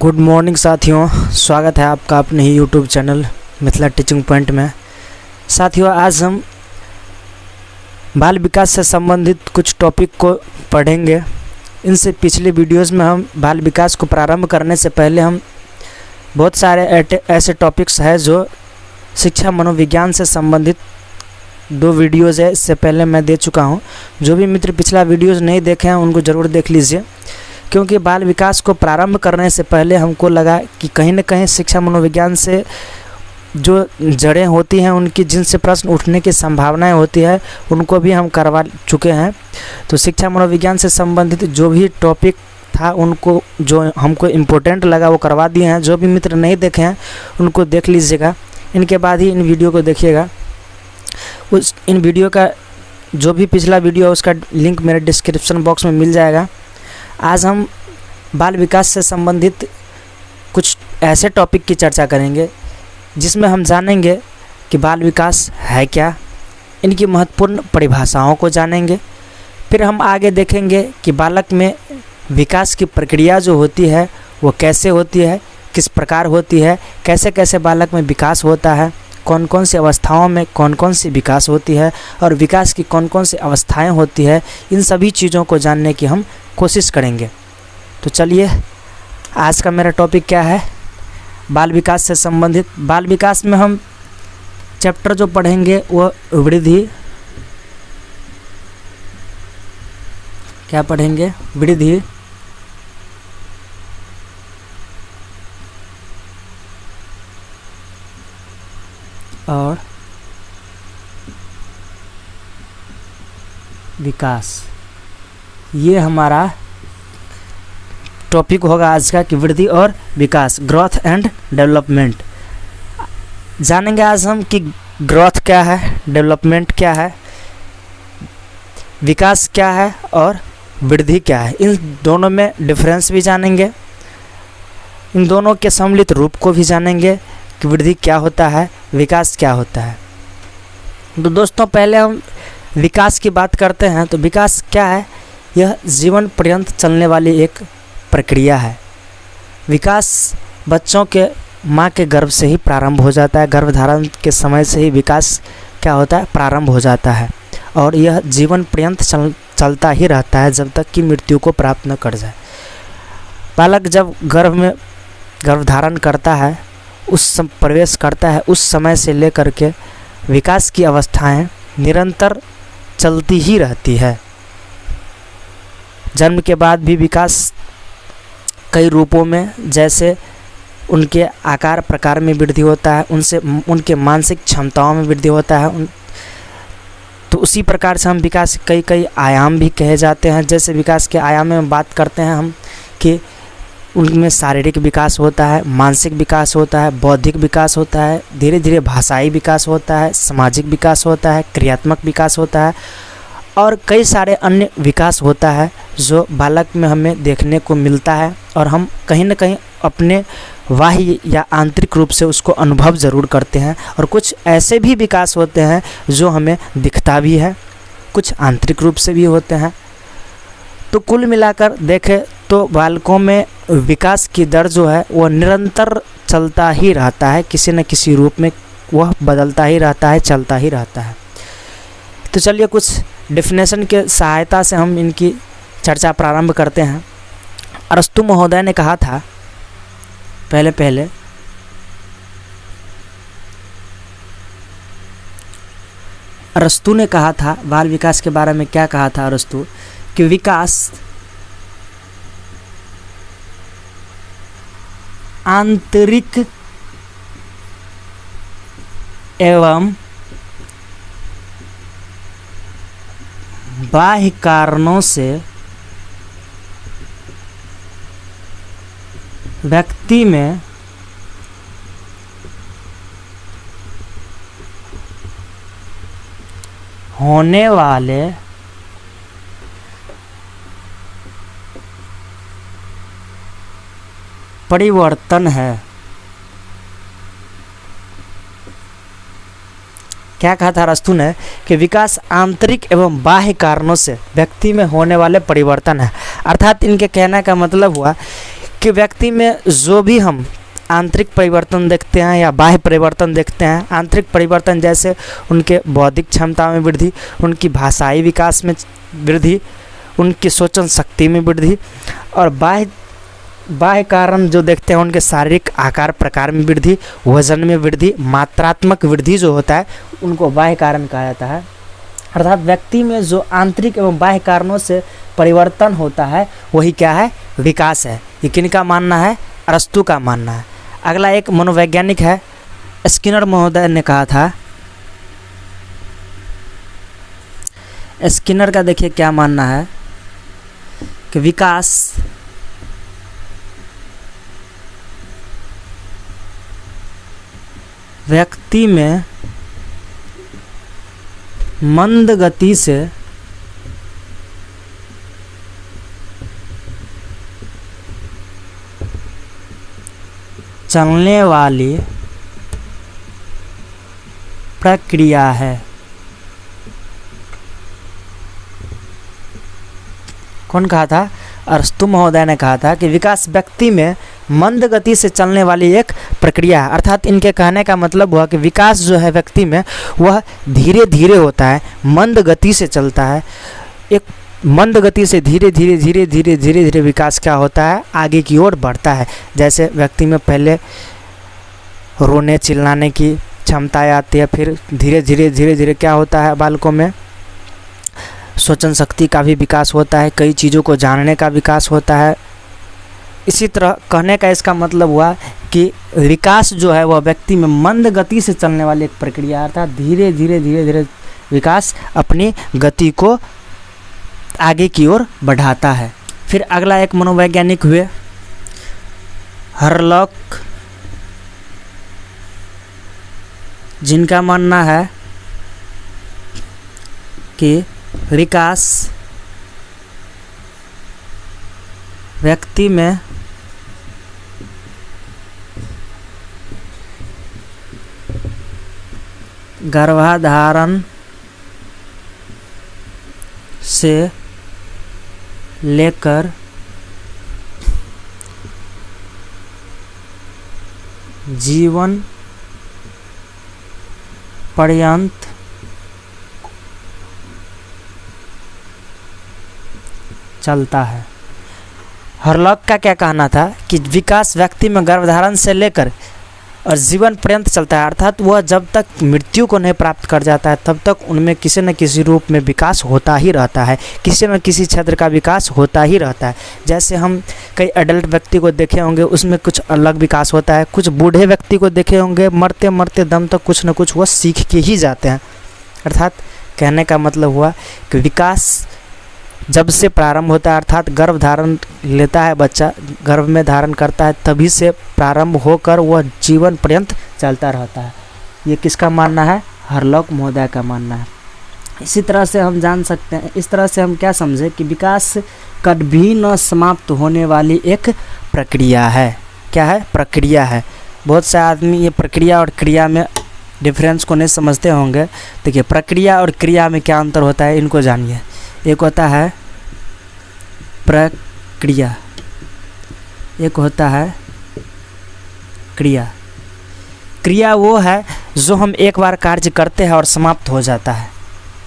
Good morning साथियों, स्वागत है आपका अपने ही YouTube channel Mithila teaching point में। साथियों, आज हम बाल विकास से संबंधित कुछ टॉपिक को पढ़ेंगे। इनसे पिछले वीडियोस में हम बाल विकास को प्रारंभ करने से पहले हम बहुत सारे ऐसे टॉपिक्स हैं जो शिक्षा मनोविज्ञान से संबंधित 2 वीडियोज़ है, इससे पहले मैं दे चुका हूं। जो भी मित्र पिछला वीडियोज़ नहीं देखे हैं उनको ज़रूर देख लीजिए, क्योंकि बाल विकास को प्रारंभ करने से पहले हमको लगा कि कहीं न कहीं शिक्षा मनोविज्ञान से जो जड़ें होती हैं, उनकी जिनसे प्रश्न उठने की संभावनाएं होती है, उनको भी हम करवा चुके हैं। तो शिक्षा मनोविज्ञान से संबंधित जो भी टॉपिक था उनको जो हमको इम्पोर्टेंट लगा वो करवा दिए हैं। जो भी मित्र नहीं देखे हैं उनको देख लीजिएगा, इनके बाद ही इन वीडियो को देखिएगा। इन वीडियो का जो भी पिछला वीडियो है उसका लिंक मेरे डिस्क्रिप्शन बॉक्स में मिल जाएगा। आज हम बाल विकास से संबंधित कुछ ऐसे टॉपिक की चर्चा करेंगे जिसमें हम जानेंगे कि बाल विकास है क्या, इनकी महत्वपूर्ण परिभाषाओं को जानेंगे। फिर हम आगे देखेंगे कि बालक में विकास की प्रक्रिया जो होती है वो कैसे होती है, किस प्रकार होती है, कैसे कैसे बालक में विकास होता है, कौन कौन सी अवस्थाओं में कौन कौन सी विकास होती है और विकास की कौन कौन सी अवस्थाएं होती है। इन सभी चीज़ों को जानने की हम कोशिश करेंगे। तो चलिए, आज का मेरा टॉपिक क्या है, बाल विकास से संबंधित। बाल विकास में हम चैप्टर जो पढ़ेंगे वो वृद्धि, क्या पढ़ेंगे, वृद्धि, और विकास। ये हमारा टॉपिक होगा आज का कि वृद्धि और विकास, ग्रोथ एंड डेवलपमेंट। जानेंगे आज हम कि ग्रोथ क्या है, डेवलपमेंट क्या है, विकास क्या है और वृद्धि क्या है। इन दोनों में डिफरेंस भी जानेंगे, इन दोनों के सम्मिलित रूप को भी जानेंगे कि वृद्धि क्या होता है, विकास क्या होता है। तो दोस्तों, पहले हम विकास की बात करते हैं। तो विकास क्या है? यह जीवन पर्यंत चलने वाली एक प्रक्रिया है। विकास बच्चों के माँ के गर्भ से ही प्रारंभ हो जाता है। गर्भधारण के समय से ही विकास क्या होता है, प्रारंभ हो जाता है, और यह जीवन पर्यंत चलता ही रहता है जब तक कि मृत्यु को प्राप्त न कर जाए। बालक जब गर्भ में गर्भधारण करता है, प्रवेश करता है, उस समय से लेकर के विकास की अवस्थाएं निरंतर चलती ही रहती है। जन्म के बाद भी विकास कई रूपों में, जैसे उनके आकार प्रकार में वृद्धि होता है, उनके मानसिक क्षमताओं में वृद्धि होता है। तो उसी प्रकार से हम विकास कई आयाम भी कहे जाते हैं। जैसे विकास के आयाम में बात करते हैं हम कि उनमें शारीरिक विकास होता है, मानसिक विकास होता है, बौद्धिक विकास होता है, धीरे धीरे भाषाई विकास होता है, सामाजिक विकास होता है, क्रियात्मक विकास होता है, और कई सारे अन्य विकास होता है जो बालक में हमें देखने को मिलता है, और हम कहीं न कहीं अपने बाह्य या आंतरिक रूप से उसको अनुभव ज़रूर करते हैं। और कुछ ऐसे भी विकास होते हैं जो हमें दिखता भी है, कुछ आंतरिक रूप से भी होते हैं। तो कुल मिलाकर देखें तो बालकों में विकास की दर जो है वो निरंतर चलता ही रहता है, किसी न किसी रूप में वह बदलता ही रहता है, चलता ही रहता है। तो चलिए, कुछ डेफिनेशन के सहायता से हम इनकी चर्चा प्रारंभ करते हैं। अरस्तु महोदय ने कहा था पहले अरस्तु ने कहा था बाल विकास के बारे में। क्या कहा था अरस्तु? कि विकास आंतरिक एवं बाह्य कारणों से व्यक्ति में होने वाले परिवर्तन है। क्या कहा था अरस्तु ने? कि विकास आंतरिक एवं बाह्य कारणों से व्यक्ति में होने वाले परिवर्तन है। अर्थात इनके कहने का मतलब हुआ कि व्यक्ति में जो भी हम आंतरिक परिवर्तन देखते हैं या बाह्य परिवर्तन देखते हैं, आंतरिक परिवर्तन जैसे उनके बौद्धिक क्षमता में वृद्धि, उनकी भाषाई विकास में वृद्धि, उनकी सोचन शक्ति में वृद्धि, और बाह्य कारण जो देखते हैं उनके शारीरिक आकार प्रकार में वृद्धि, वजन में वृद्धि, मात्रात्मक वृद्धि जो होता है उनको बाह्य कारण कहा जाता है। अर्थात व्यक्ति में जो आंतरिक एवं बाह्य कारणों से परिवर्तन होता है वही क्या है, विकास है। ये किनका मानना है, अरस्तु का मानना है। अगला एक मनोवैज्ञानिक है, स्किनर महोदय ने कहा था, स्किनर का देखिए क्या मानना है कि विकास व्यक्ति में मंद गति से चलने वाली प्रक्रिया है। कौन कहा था, अरस्तु महोदय ने कहा था कि विकास व्यक्ति में मंद गति से चलने वाली एक प्रक्रिया है। अर्थात इनके कहने का मतलब हुआ कि विकास जो है व्यक्ति में वह धीरे धीरे होता है, मंद गति से चलता है। एक मंद गति से धीरे धीरे धीरे धीरे धीरे धीरे विकास क्या होता है, आगे की ओर बढ़ता है। जैसे व्यक्ति में पहले रोने चिल्लाने की क्षमताएं आती है, फिर धीरे धीरे धीरे धीरे क्या होता है, बालकों में सोचन शक्ति का भी विकास होता है, कई चीज़ों को जानने का विकास होता है। इसी तरह कहने का इसका मतलब हुआ कि विकास जो है वह व्यक्ति में मंद गति से चलने वाली एक प्रक्रिया, अर्थात धीरे धीरे धीरे धीरे विकास अपनी गति को आगे की ओर बढ़ाता है। फिर अगला एक मनोवैज्ञानिक हुए हरलॉक, जिनका मानना है कि विकास व्यक्ति में गर्भाधारण से लेकर जीवन पर्यंत चलता है। हरलॉक का क्या कहना था कि विकास व्यक्ति में गर्भधारण से लेकर और जीवन पर्यंत चलता है, अर्थात वह जब तक मृत्यु को नहीं प्राप्त कर जाता है तब तक उनमें किसी न किसी रूप में विकास होता ही रहता है, किसी न किसी क्षेत्र का विकास होता ही रहता है। जैसे हम कई एडल्ट व्यक्ति को देखे होंगे उसमें कुछ अलग विकास होता है, कुछ बूढ़े व्यक्ति को देखे होंगे मरते मरते दम तक कुछ न कुछ वह सीख के ही जाते हैं। अर्थात कहने का मतलब हुआ कि विकास जब से प्रारंभ होता है, अर्थात गर्भ धारण लेता है बच्चा, गर्भ में धारण करता है, तभी से प्रारंभ होकर वह जीवन पर्यंत चलता रहता है। ये किसका मानना है, हरलॉक महोदय का मानना है। इसी तरह से हम जान सकते हैं, इस तरह से हम क्या समझे कि विकास कभी न समाप्त होने वाली एक प्रक्रिया है। क्या है, प्रक्रिया है। बहुत से आदमी ये प्रक्रिया और क्रिया में डिफरेंस को नहीं समझते होंगे। देखिए प्रक्रिया और क्रिया में क्या अंतर होता है, इनको जानिए। एक होता है प्रक्रिया, एक होता है क्रिया। क्रिया वो है जो हम एक बार कार्य करते हैं और समाप्त हो जाता है,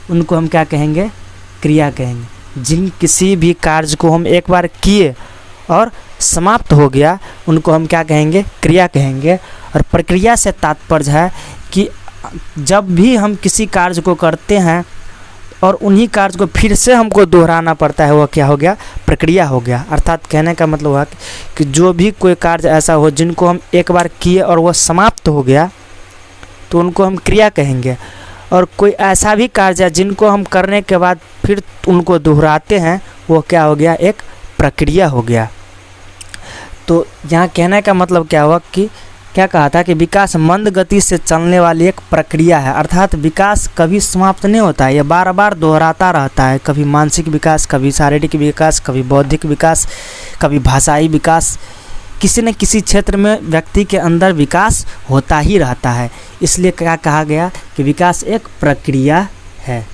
उनको हम क्या कहेंगे, क्रिया कहेंगे। जिन किसी भी कार्य को हम एक बार किए और समाप्त हो गया उनको हम क्या कहेंगे, क्रिया कहेंगे। और प्रक्रिया से तात्पर्य है कि जब भी हम किसी कार्य को करते हैं और उन्हीं कार्य को फिर से हमको दोहराना पड़ता है, वह क्या हो गया, प्रक्रिया हो गया। अर्थात कहने का मतलब हुआ कि जो भी कोई कार्य ऐसा हो जिनको हम एक बार किए और वह समाप्त हो गया तो उनको हम क्रिया कहेंगे। और कोई ऐसा भी कार्य है जिनको हम करने के बाद फिर उनको दोहराते हैं, वो क्या हो गया, एक प्रक्रिया हो गया। तो यहाँ कहने का मतलब क्या हुआ कि क्या कहा था कि विकास मंद गति से चलने वाली एक प्रक्रिया है। अर्थात विकास कभी समाप्त नहीं होता है, यह बार बार दोहराता रहता है। कभी मानसिक विकास, कभी शारीरिक विकास, कभी बौद्धिक विकास, कभी भाषाई विकास, किसी न किसी क्षेत्र में व्यक्ति के अंदर विकास होता ही रहता है। इसलिए क्या कहा गया कि विकास एक प्रक्रिया है।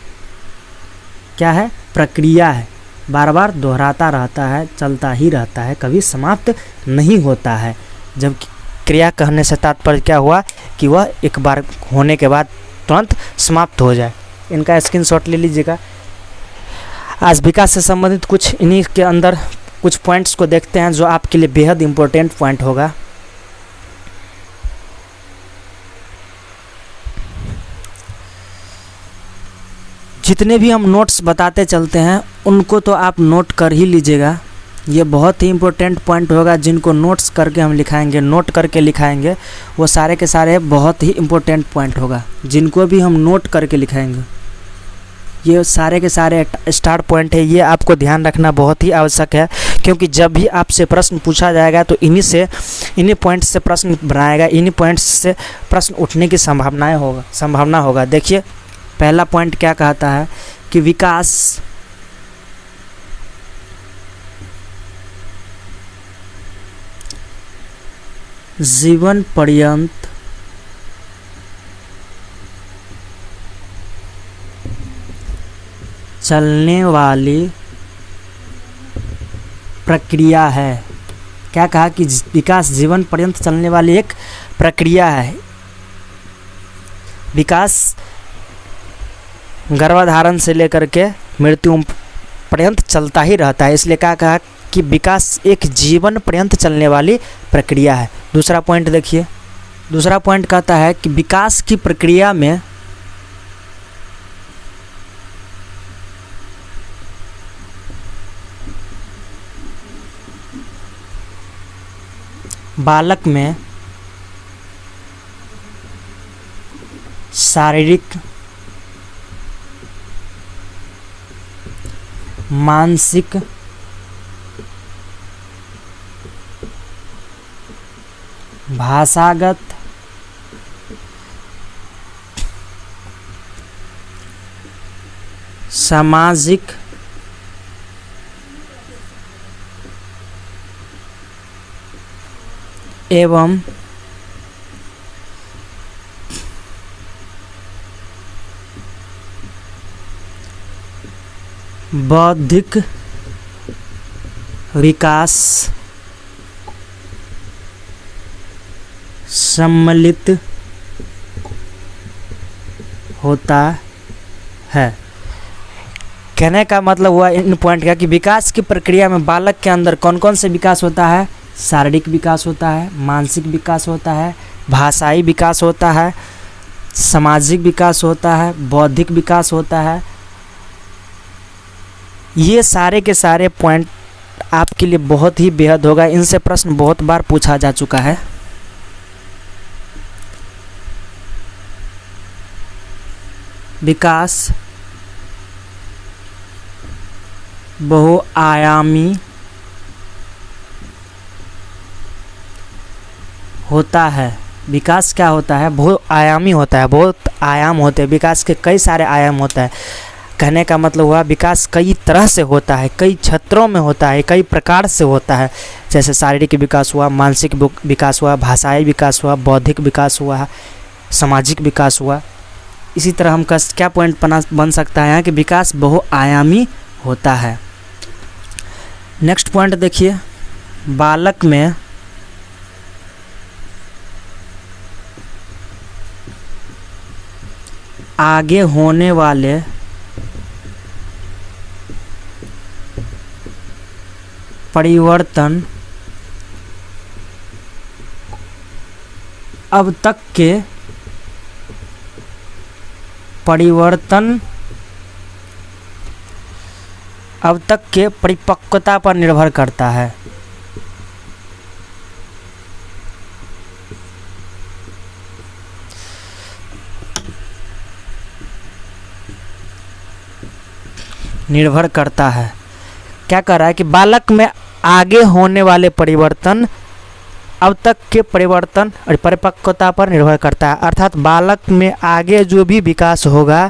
क्या है, प्रक्रिया है। बार बार दोहराता रहता है, चलता ही रहता है, कभी समाप्त नहीं होता है। जब क्रिया कहने से तात्पर्य क्या हुआ कि वह एक बार होने के बाद तुरंत समाप्त हो जाए। इनका स्क्रीनशॉट ले लीजिएगा। आज विकास से संबंधित कुछ इन्हीं के अंदर कुछ पॉइंट्स को देखते हैं जो आपके लिए बेहद इम्पोर्टेंट पॉइंट होगा। जितने भी हम नोट्स बताते चलते हैं उनको तो आप नोट कर ही लीजिएगा। ये बहुत ही इम्पोर्टेंट पॉइंट होगा, जिनको नोट्स करके हम लिखाएंगे, नोट करके लिखाएंगे, वो सारे के सारे बहुत ही इम्पोर्टेंट पॉइंट होगा। जिनको भी हम नोट करके लिखाएंगे, ये सारे के सारे स्टार पॉइंट है। ये आपको ध्यान रखना बहुत ही आवश्यक है, क्योंकि जब भी आपसे प्रश्न पूछा जाएगा तो इन्हीं पॉइंट्स से प्रश्न बनाएगा, इन्हीं पॉइंट्स से प्रश्न उठने की संभावना होगा। देखिए पहला पॉइंट क्या कहता है कि विकास जीवन पर्यंत चलने वाली प्रक्रिया है। क्या कहा कि विकास जीवन पर्यंत चलने वाली एक प्रक्रिया है। विकास गर्भाधारण से लेकर के मृत्यु पर्यंत चलता ही रहता है, इसलिए क्या कहा कि विकास एक जीवन पर्यंत चलने वाली प्रक्रिया है। दूसरा पॉइंट देखिए, दूसरा पॉइंट कहता है कि विकास की प्रक्रिया में बालक में शारीरिक, मानसिक, भाषागत, सामाजिक, एवं बौद्धिक विकास सम्मिलित होता है। कहने का मतलब हुआ इन पॉइंट का कि विकास की प्रक्रिया में बालक के अंदर कौन कौन से विकास होता है? शारीरिक विकास होता है, मानसिक विकास होता है, भाषाई विकास होता है, सामाजिक विकास होता है, बौद्धिक विकास होता है। ये सारे के सारे पॉइंट आपके लिए बहुत ही बेहद होगा। इनसे प्रश्न बहुत बार पूछा जा चुका है। विकास बहुआयामी होता है। विकास क्या होता है? बहुआयामी होता है। बहुत आयाम होते हैं, विकास के कई सारे आयाम होता है। कहने का मतलब हुआ विकास कई तरह से होता है, कई क्षेत्रों में होता है, कई प्रकार से होता है। जैसे शारीरिक विकास हुआ, मानसिक विकास हुआ, भाषाई विकास हुआ, बौद्धिक विकास हुआ, सामाजिक विकास हुआ। इसी तरह हम क्या पॉइंट बन सकता है कि विकास बहुआयामी होता है। नेक्स्ट पॉइंट देखिए, बालक में आगे होने वाले परिवर्तन अब तक के परिपक्वता पर निर्भर करता है। निर्भर करता है। क्या कह रहा है कि बालक में आगे होने वाले परिवर्तन अब तक के परिवर्तन और परिपक्वता पर निर्भर करता है। अर्थात बालक में आगे जो भी विकास होगा,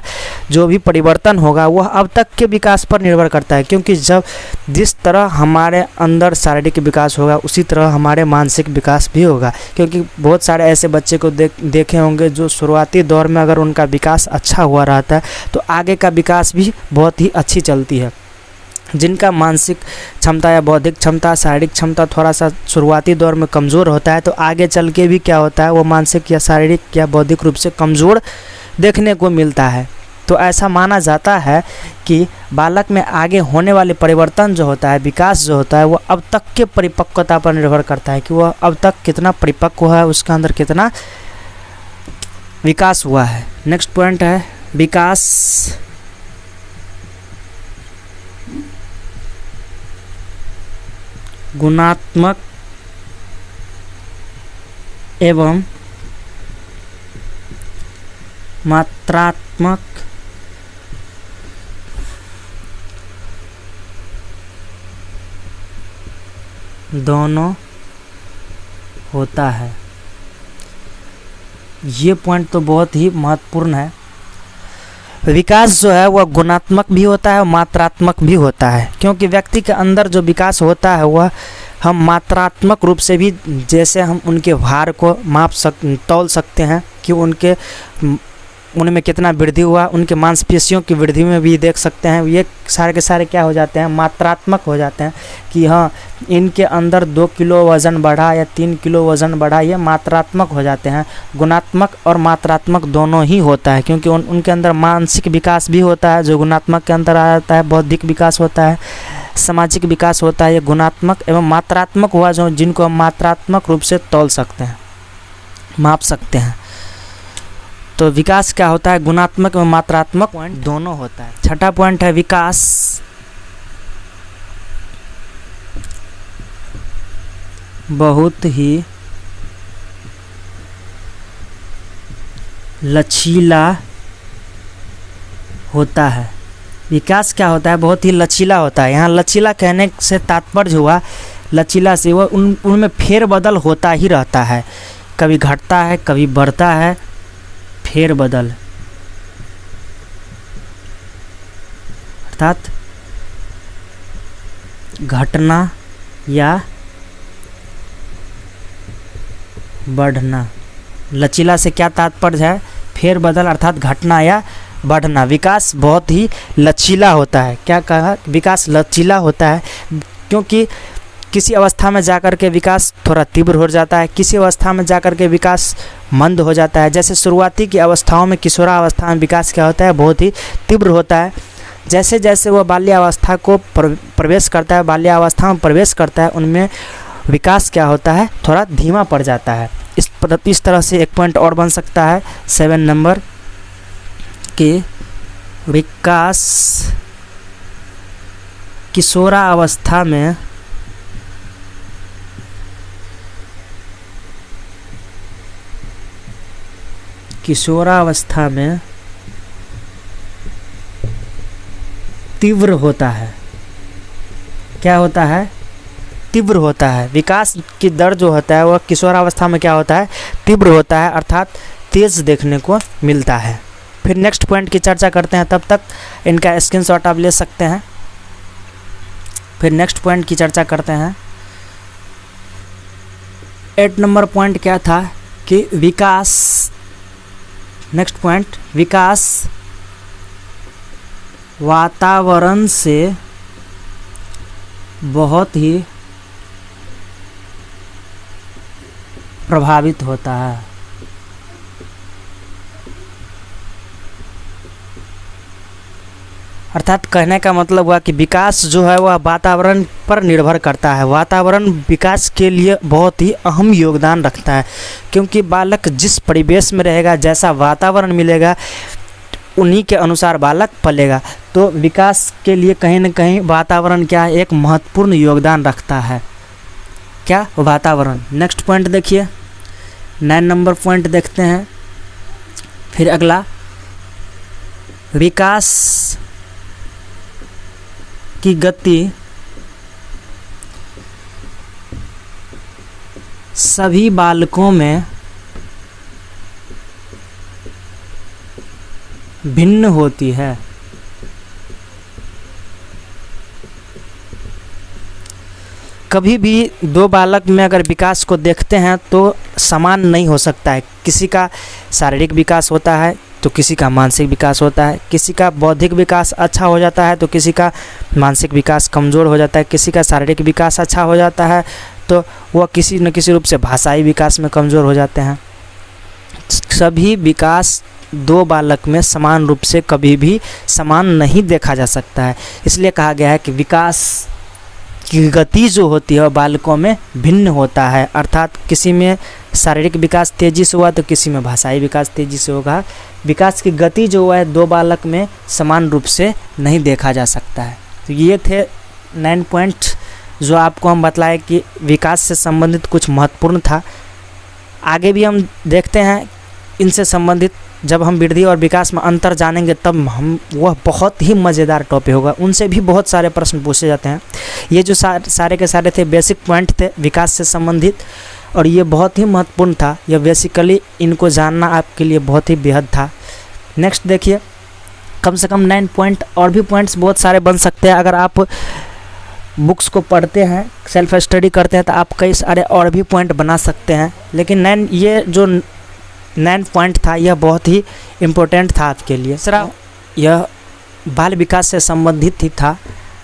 जो भी परिवर्तन होगा, वह अब तक के विकास पर निर्भर करता है। क्योंकि जिस तरह हमारे अंदर शारीरिक विकास होगा, उसी तरह हमारे मानसिक विकास भी होगा। क्योंकि बहुत सारे ऐसे बच्चे को देखे होंगे जो शुरुआती दौर में अगर उनका विकास अच्छा हुआ रहता है तो आगे का विकास भी बहुत ही अच्छी चलती है। जिनका मानसिक क्षमता या बौद्धिक क्षमता, शारीरिक क्षमता थोड़ा सा शुरुआती दौर में कमज़ोर होता है, तो आगे चल के भी क्या होता है, वो मानसिक या शारीरिक या बौद्धिक रूप से कमज़ोर देखने को मिलता है। तो ऐसा माना जाता है कि बालक में आगे होने वाले परिवर्तन जो होता है, विकास जो होता है, वो अब तक के परिपक्वता पर निर्भर करता है कि वह अब तक कितना परिपक्व है, उसके अंदर कितना विकास हुआ है। नेक्स्ट पॉइंट है विकास गुणात्मक एवं मात्रात्मक दोनों होता है। ये पॉइंट तो बहुत ही महत्वपूर्ण है। विकास जो है वह गुणात्मक भी होता है और मात्रात्मक भी होता है, क्योंकि व्यक्ति के अंदर जो विकास होता है वह हम मात्रात्मक रूप से भी, जैसे हम उनके भार को तौल सकते हैं कि उनमें कितना वृद्धि हुआ, उनके मांसपेशियों की वृद्धि में भी देख सकते हैं। ये सारे के सारे क्या हो जाते हैं, मात्रात्मक हो जाते हैं कि हाँ इनके अंदर 2 किलो वज़न बढ़ा या 3 किलो वज़न बढ़ा, ये मात्रात्मक हो जाते हैं। गुणात्मक और मात्रात्मक दोनों ही होता है, क्योंकि उनके अंदर मानसिक विकास भी होता है जो गुणात्मक के अंदर आ जाता है, बौद्धिक विकास होता है, सामाजिक विकास होता है। ये गुणात्मक एवं मात्रात्मक हुआ जो जिनको हम मात्रात्मक रूप से तौल सकते हैं, माप सकते हैं। तो विकास क्या होता है, गुणात्मक एवं मात्रात्मक पॉइंट दोनों होता है। छठा पॉइंट है विकास बहुत ही लचीला होता है। विकास क्या होता है, बहुत ही लचीला होता है। यहाँ लचीला कहने से तात्पर्य हुआ, लचीला से वह उनमें फेरबदल होता ही रहता है, कभी घटता है कभी बढ़ता है, फेरबदल अर्थात घटना या बढ़ना। लचीला से क्या तात्पर्य है, फेरबदल अर्थात घटना या बढ़ना। विकास बहुत ही लचीला होता है। क्या कहा, विकास लचीला होता है, क्योंकि किसी अवस्था में जाकर के विकास थोड़ा तीव्र हो जाता है, किसी अवस्था में जाकर के विकास मंद हो जाता है। जैसे शुरुआती की अवस्थाओं में, किशोरावस्था में विकास क्या होता है, बहुत ही तीव्र होता है। जैसे जैसे वह बाल्यावस्था को प्रवेश करता है, बाल्यावस्था में प्रवेश करता है, उनमें विकास क्या होता है, थोड़ा धीमा पड़ जाता है। इस तरह से एक पॉइंट और बन सकता है 7 नंबर कि विकास किशोरावस्था में तीव्र होता है। क्या होता है, तीव्र होता है। विकास की दर जो होता है वह किशोरावस्था में क्या होता है, तीव्र होता है, अर्थात तेज देखने को मिलता है। फिर नेक्स्ट पॉइंट की चर्चा करते हैं, तब तक इनका स्क्रीनशॉट आप ले सकते हैं। फिर नेक्स्ट पॉइंट की चर्चा करते हैं। 8 नंबर पॉइंट क्या था कि विकास, नेक्स्ट पॉइंट, विकास वातावरण से बहुत ही प्रभावित होता है। अर्थात कहने का मतलब हुआ कि विकास जो है वह वातावरण पर निर्भर करता है। वातावरण विकास के लिए बहुत ही अहम योगदान रखता है, क्योंकि बालक जिस परिवेश में रहेगा, जैसा वातावरण मिलेगा, उन्हीं के अनुसार बालक पलेगा। तो विकास के लिए कहीं न कहीं वातावरण क्या है, एक महत्वपूर्ण योगदान रखता है। क्या, वातावरण। नेक्स्ट पॉइंट देखिए, 9 नंबर पॉइंट देखते हैं। फिर अगला, विकास की गति सभी बालकों में भिन्न होती है। कभी भी दो बालक में अगर विकास को देखते हैं तो समान नहीं हो सकता है। किसी का शारीरिक विकास होता है, तो किसी का मानसिक विकास होता है, किसी का बौद्धिक विकास अच्छा हो जाता है तो किसी का मानसिक विकास कमज़ोर हो जाता है, किसी का शारीरिक विकास अच्छा हो जाता है तो वह किसी न किसी रूप से भाषाई विकास में कमज़ोर हो जाते हैं। सभी विकास दो बालक में समान रूप से कभी भी समान नहीं देखा जा सकता है। इसलिए कहा गया है कि विकास की गति जो होती है बालकों में भिन्न होता है, अर्थात किसी में शारीरिक विकास तेज़ी से हुआ तो किसी में भाषाई विकास तेज़ी से होगा। विकास की गति जो है दो बालक में समान रूप से नहीं देखा जा सकता है। तो ये थे 9 पॉइंट जो आपको हम बतलाए कि विकास से संबंधित कुछ महत्वपूर्ण था। आगे भी हम देखते हैं इनसे संबंधित, जब हम वृद्धि और विकास में अंतर जानेंगे तब हम वह बहुत ही मज़ेदार टॉपिक होगा, उनसे भी बहुत सारे प्रश्न पूछे जाते हैं। ये जो सारे के सारे थे बेसिक पॉइंट थे विकास से संबंधित और ये बहुत ही महत्वपूर्ण था। यह बेसिकली इनको जानना आपके लिए बहुत ही बेहद था। नेक्स्ट देखिए, कम से कम 9 पॉइंट और भी पॉइंट्स बहुत सारे बन सकते हैं। अगर आप बुक्स को पढ़ते हैं, सेल्फ स्टडी करते हैं तो आप कई सारे और भी पॉइंट बना सकते हैं, लेकिन ये जो 9 पॉइंट था यह बहुत ही इम्पोर्टेंट था आपके लिए। सर यह बाल विकास से संबंधित ही था।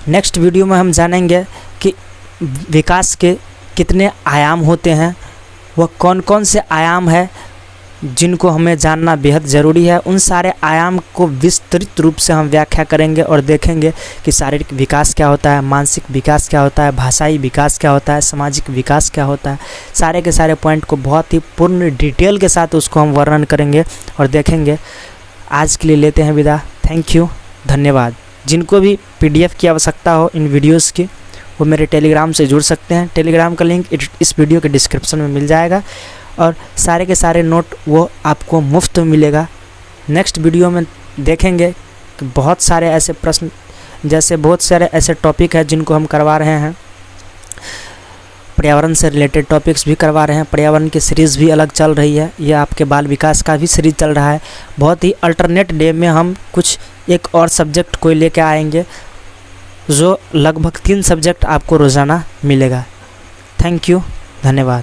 नेक्स्ट वीडियो में हम जानेंगे कि विकास के कितने आयाम होते हैं, वह कौन कौन से आयाम है जिनको हमें जानना बेहद ज़रूरी है। उन सारे आयाम को विस्तृत रूप से हम व्याख्या करेंगे और देखेंगे कि शारीरिक विकास क्या होता है, मानसिक विकास क्या होता है, भाषाई विकास क्या होता है, सामाजिक विकास क्या होता है। सारे के सारे पॉइंट को बहुत ही पूर्ण डिटेल के साथ उसको हम वर्णन करेंगे और देखेंगे। आज के लिए लेते हैं विदा। थैंक यू, धन्यवाद। जिनको भी PDF की आवश्यकता हो इन वीडियोज़ की वो मेरे टेलीग्राम से जुड़ सकते हैं। टेलीग्राम का लिंक इस वीडियो के डिस्क्रिप्शन में मिल जाएगा और सारे के सारे नोट वो आपको मुफ्त में मिलेगा। नेक्स्ट वीडियो में देखेंगे कि बहुत सारे ऐसे प्रश्न, जैसे बहुत सारे ऐसे टॉपिक हैं जिनको हम करवा रहे हैं। पर्यावरण से रिलेटेड टॉपिक्स भी करवा रहे हैं, पर्यावरण की सीरीज़ भी अलग चल रही है, यह आपके बाल विकास का भी सीरीज़ चल रहा है। बहुत ही अल्टरनेट डे में हम कुछ एक और सब्जेक्ट को लेकर आएंगे जो लगभग 3 सब्जेक्ट आपको रोज़ाना मिलेगा। थैंक यू, धन्यवाद।